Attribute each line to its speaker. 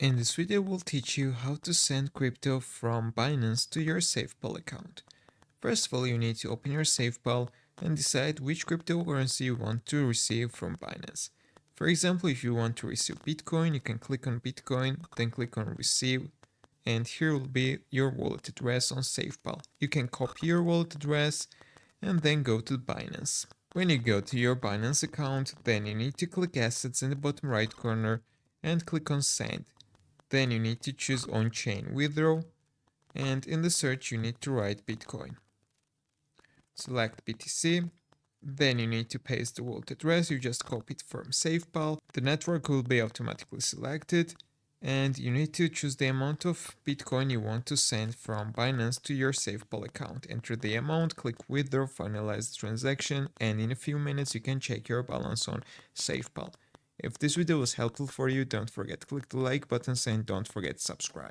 Speaker 1: In this video, we'll teach you how to send crypto from Binance to your Safepal account. First of all, you need to open your Safepal and decide which cryptocurrency you want to receive from Binance. For example, if you want to receive Bitcoin, you can click on Bitcoin, then click on Receive, and here will be your wallet address on Safepal. You can copy your wallet address and then go to Binance. When you go to your Binance account, then you need to click Assets in the bottom right corner and click on Send. Then you need to choose on-chain withdraw, and in the search you need to write Bitcoin. Select BTC, then you need to paste the wallet address you just copied from Safepal. The network will be automatically selected, and you need to choose the amount of Bitcoin you want to send from Binance to your Safepal account. Enter the amount, click withdraw, finalize the transaction, and in a few minutes you can check your balance on Safepal. If this video was helpful for you, don't forget to click the like button and don't forget to subscribe.